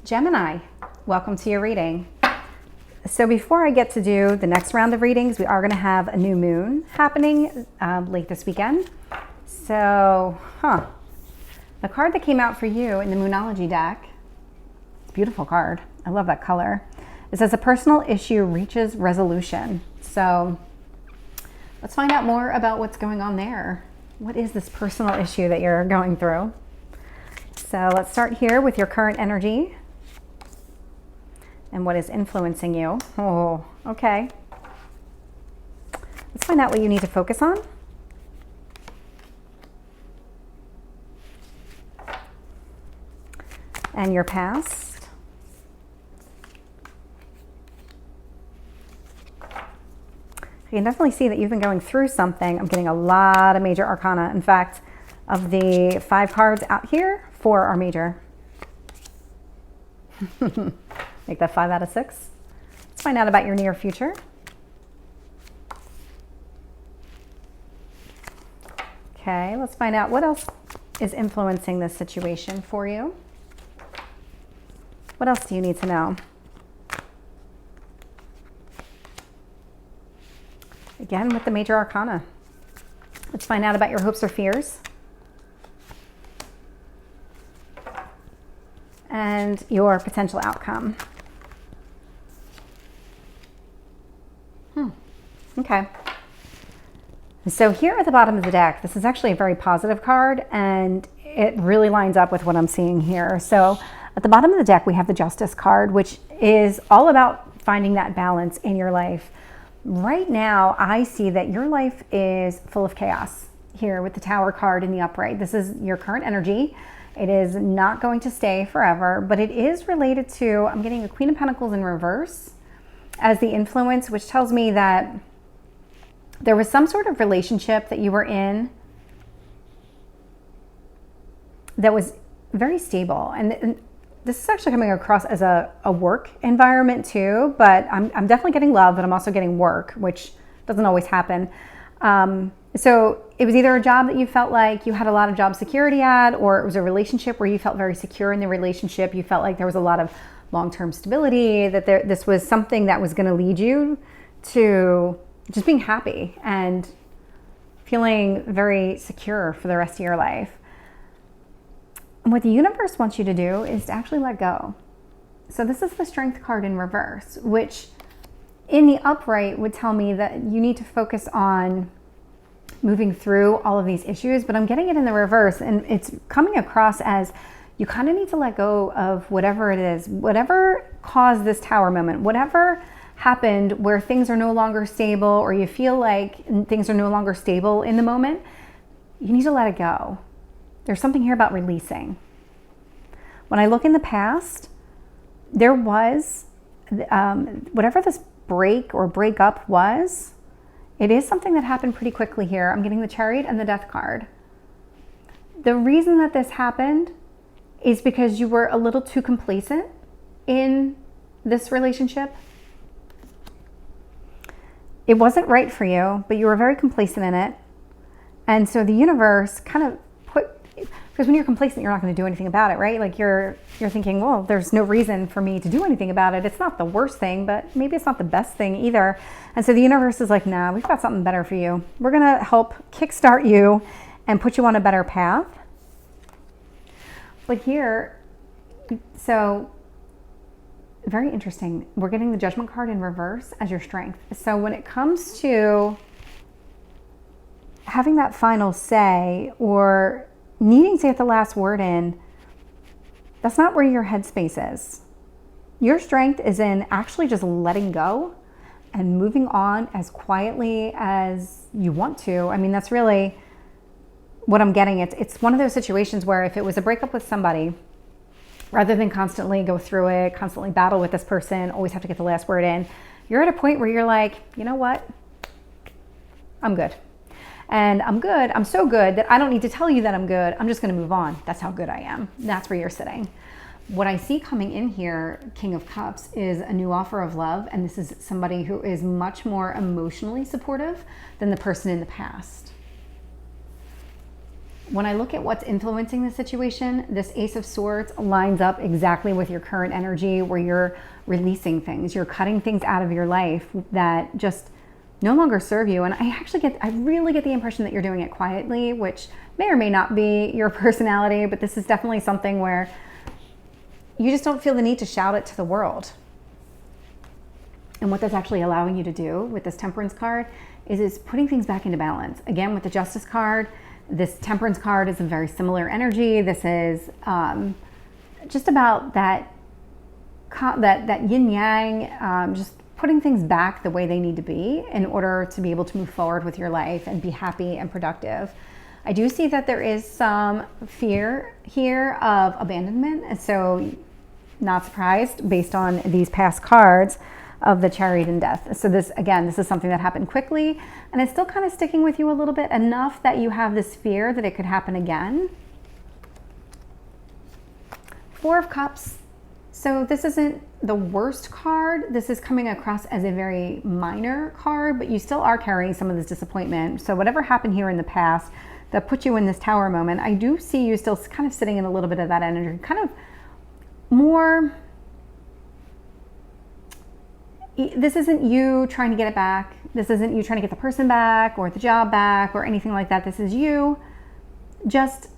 Gemini, welcome to your reading. So before I get to do the next round of readings, we are going to have a new moon happening late this weekend. So, the card that came out for you in the Moonology deck, it's a beautiful card. I love that color. It says a personal issue reaches resolution. So let's find out more about what's going on there. What is this personal issue that you're going through? So let's start here with your current energy and what is influencing you. Oh, okay. Let's find out what you need to focus on. And your past. You can definitely see that you've been going through something. I'm getting a lot of major arcana. In fact, of the 5 cards out here, 4 are major. Make that 5 out of 6. Let's find out about your near future. Okay, let's find out what else is influencing this situation for you. What else do you need to know? Again, with the major arcana. Let's find out about your hopes or fears. And your potential outcome. Okay. So here at the bottom of the deck, this is actually a very positive card, and it really lines up with what I'm seeing here. So at the bottom of the deck, we have the Justice card, which is all about finding that balance in your life. Right now, I see that your life is full of chaos here with the Tower card in the upright. This is your current energy. It is not going to stay forever, but it is related to, I'm getting a Queen of Pentacles in reverse as the influence, which tells me that there was some sort of relationship that you were in that was very stable. And this is actually coming across as a work environment too, but I'm definitely getting love, but I'm also getting work, which doesn't always happen. So it was either a job that you felt like you had a lot of job security at, or it was a relationship where you felt very secure in the relationship. You felt like there was a lot of long-term stability, that this was something that was going to lead you to just being happy and feeling very secure for the rest of your life. And what the universe wants you to do is to actually let go. So this is the Strength card in reverse, which in the upright would tell me that you need to focus on moving through all of these issues, but I'm getting it in the reverse, and it's coming across as you kind of need to let go of whatever it is, whatever caused this Tower moment, whatever happened where things are no longer stable, or you feel like things are no longer stable in the moment. You need to let it go. There's something here about releasing. When I look in the past, there was whatever this break or breakup was, it is something that happened pretty quickly here. I'm getting the Chariot and the Death card. The reason that this happened is because you were a little too complacent in this relationship. It wasn't right for you, but you were very complacent in it. And so the universe kind of because when you're complacent, you're not going to do anything about it, right? Like you're thinking, well, there's no reason for me to do anything about it. It's not the worst thing, but maybe it's not the best thing either. And so the universe is like, nah, we've got something better for you. We're going to help kickstart you and put you on a better path. But here, so very interesting. We're getting the Judgment card in reverse as your strength. So when it comes to having that final say or needing to get the last word in, that's not where your headspace is. Your strength is in actually just letting go and moving on as quietly as you want to. I mean, that's really what I'm getting. It's one of those situations where if it was a breakup with somebody, rather than constantly go through it, constantly battle with this person, always have to get the last word in, you're at a point where you're like, you know what? I'm good. And I'm good. I'm so good that I don't need to tell you that I'm good. I'm just going to move on. That's how good I am. That's where you're sitting. What I see coming in here, King of Cups, is a new offer of love. And this is somebody who is much more emotionally supportive than the person in the past. when I look at what's influencing the situation, this Ace of Swords lines up exactly with your current energy, where you're releasing things, you're cutting things out of your life that just no longer serve you. And I really get the impression that you're doing it quietly, which may or may not be your personality, but this is definitely something where you just don't feel the need to shout it to the world. And what that's actually allowing you to do with this Temperance card is putting things back into balance. Again, with the Justice card, this Temperance card is a very similar energy. This is just about that yin yang, just putting things back the way they need to be in order to be able to move forward with your life and be happy and productive. I do see that there is some fear here of abandonment, and so not surprised based on these past cards of the Chariot and Death. So this is something that happened quickly, and it's still kind of sticking with you a little bit, enough that you have this fear that it could happen again. Four of Cups. So this isn't the worst card. This is coming across as a very minor card, but you still are carrying some of this disappointment. So whatever happened here in the past that put you in this Tower moment, I do see you still kind of sitting in a little bit of that energy, kind of more. This isn't you trying to get it back. This isn't you trying to get the person back or the job back or anything like that. This is you just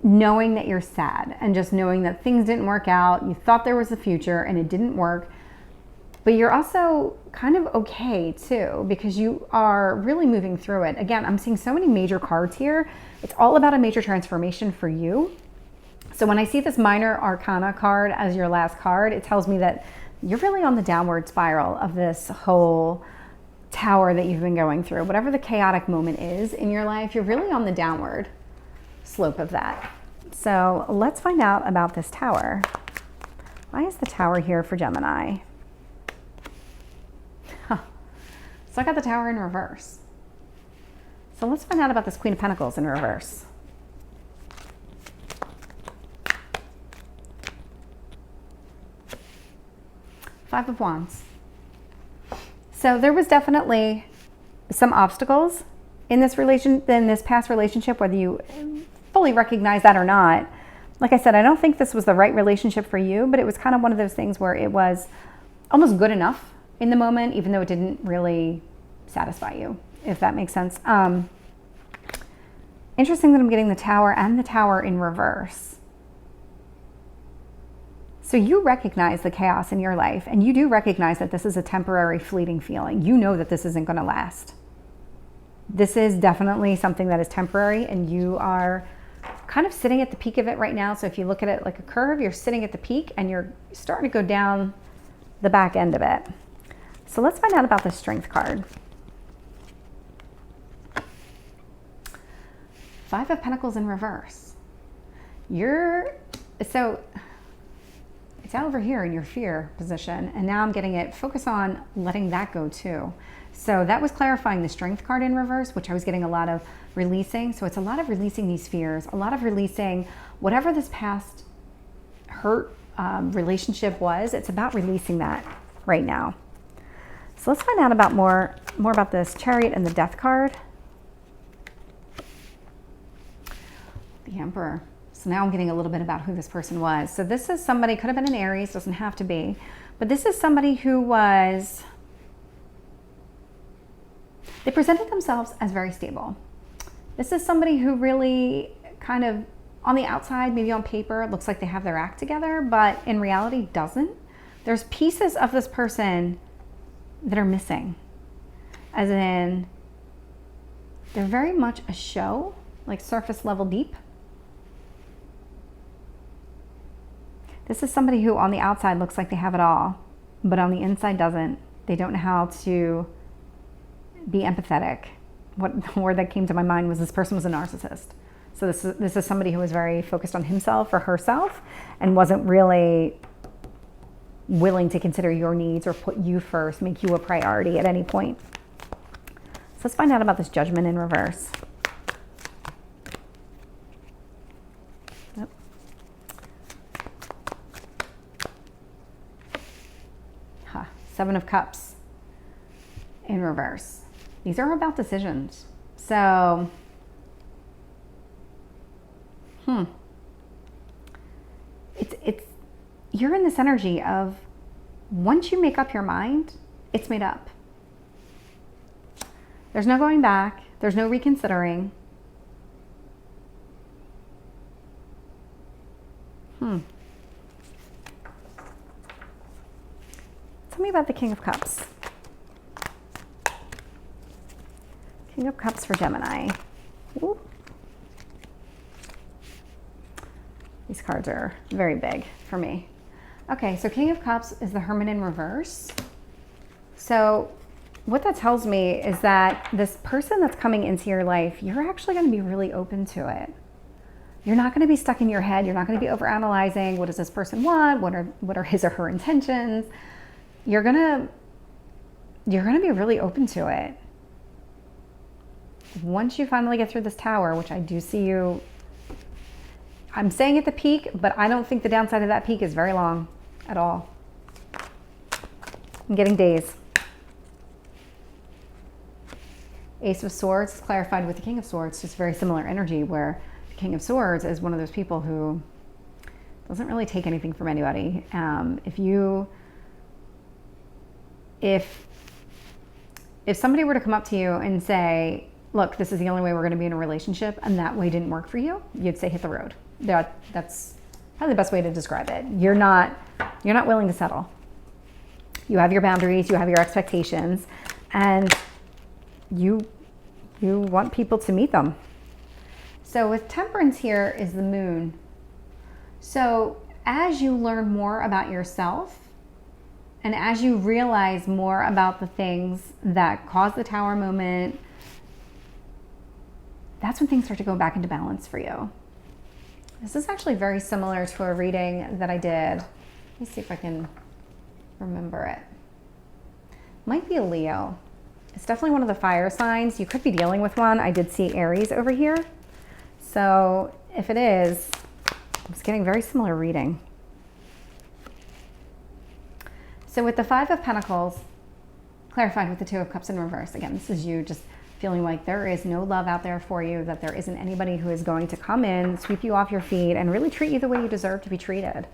knowing that you're sad and just knowing that things didn't work out. You thought there was a future and it didn't work. But you're also kind of okay too, because you are really moving through it. Again, I'm seeing so many major cards here. It's all about a major transformation for you. So when I see this Minor Arcana card as your last card, it tells me that you're really on the downward spiral of this whole tower that you've been going through. Whatever the chaotic moment is in your life, you're really on the downward slope of that. So let's find out about this Tower. Why is the Tower here for Gemini? So I got the Tower in reverse. So let's find out about this Queen of Pentacles in reverse. Five of Wands. So there was definitely some obstacles in this past relationship, whether you fully recognize that or not. Like I said, I don't think this was the right relationship for you, but it was kind of one of those things where it was almost good enough in the moment, even though it didn't really satisfy you, if that makes sense. Interesting that I'm getting the Tower and the Tower in reverse. So you recognize the chaos in your life, and you do recognize that this is a temporary, fleeting feeling. You know that this isn't going to last. This is definitely something that is temporary, and you are kind of sitting at the peak of it right now. So if you look at it like a curve, you're sitting at the peak and you're starting to go down the back end of it. So let's find out about the Strength card. Five of Pentacles in reverse. So it's out over here in your fear position, and now I'm getting it. Focus on letting that go too. So that was clarifying the Strength card in reverse, which I was getting a lot of releasing. So it's a lot of releasing these fears, a lot of releasing whatever this past hurt relationship was. It's about releasing that right now. So let's find out about more about this Chariot and the Death card. The Emperor. So now I'm getting a little bit about who this person was. So this is somebody, could have been an Aries, doesn't have to be, but this is somebody who was, they presented themselves as very stable. This is somebody who really kind of, on the outside, maybe on paper, it looks like they have their act together, but in reality doesn't. There's pieces of this person that are missing. As in, they're very much a show, like surface level deep. This is somebody who on the outside looks like they have it all, but on the inside doesn't. They don't know how to be empathetic. The word that came to my mind was this person was a narcissist. So this is somebody who was very focused on himself or herself and wasn't really willing to consider your needs or put you first, make you a priority at any point. So let's find out about this Judgment in reverse. Yep. Seven of Cups in reverse. These are about decisions. So It's you're in this energy of once you make up your mind, it's made up. There's no going back. There's no reconsidering. Tell me about the King of Cups. King of Cups for Gemini. Ooh. These cards are very big for me. Okay, so King of Cups is the Hermit in reverse. So what that tells me is that this person that's coming into your life, you're actually going to be really open to it. You're not going to be stuck in your head. You're not going to be overanalyzing. What does this person want? What are his or her intentions? You're going to be really open to it. Once you finally get through this tower, which I do see you, I'm saying at the peak, but I don't think the downside of that peak is very long at all. I'm getting days. Ace of Swords is clarified with the King of Swords, just very similar energy, where the King of Swords is one of those people who doesn't really take anything from anybody. If somebody were to come up to you and say, look, this is the only way we're going to be in a relationship, and that way didn't work for you, you'd say hit the road. That's probably the best way to describe it. You're not willing to settle. You have your boundaries, you have your expectations, and you want people to meet them. So with Temperance here is the Moon. So as you learn more about yourself, and as you realize more about the things that cause the Tower moment, that's when things start to go back into balance for you. This is actually very similar to a reading that I did. Let me see if I can remember it. Might be a Leo. It's definitely one of the fire signs. You could be dealing with one. I did see Aries over here. So if it is, I'm just getting very similar reading. So with the Five of Pentacles, clarified with the Two of Cups in reverse. Again, this is you just feeling like there is no love out there for you, that there isn't anybody who is going to come in, sweep you off your feet, and really treat you the way you deserve to be treated.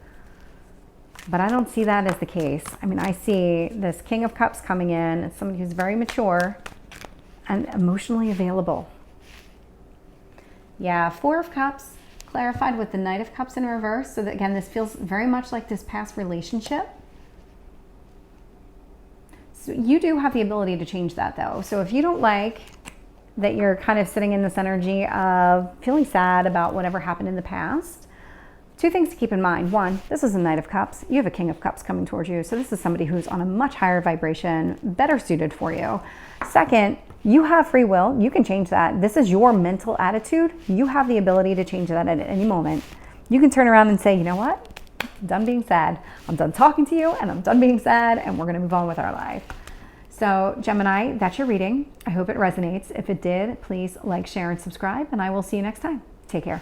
But I don't see that as the case. I mean, I see this King of Cups coming in. It's somebody who's very mature and emotionally available. Yeah, Four of Cups, clarified with the Knight of Cups in reverse. So that, again, this feels very much like this past relationship. So you do have the ability to change that, though. So if you don't like that you're kind of sitting in this energy of feeling sad about whatever happened in the past, two things to keep in mind. One, this is a Knight of Cups. You have a King of Cups coming towards you. So this is somebody who's on a much higher vibration, better suited for you. Second, you have free will. You can change that. This is your mental attitude. You have the ability to change that at any moment. You can turn around and say, you know what? I'm done being sad. I'm done talking to you, and I'm done being sad, and we're going to move on with our life. So Gemini, that's your reading. I hope it resonates. If it did, please like, share, and subscribe, and I will see you next time. Take care.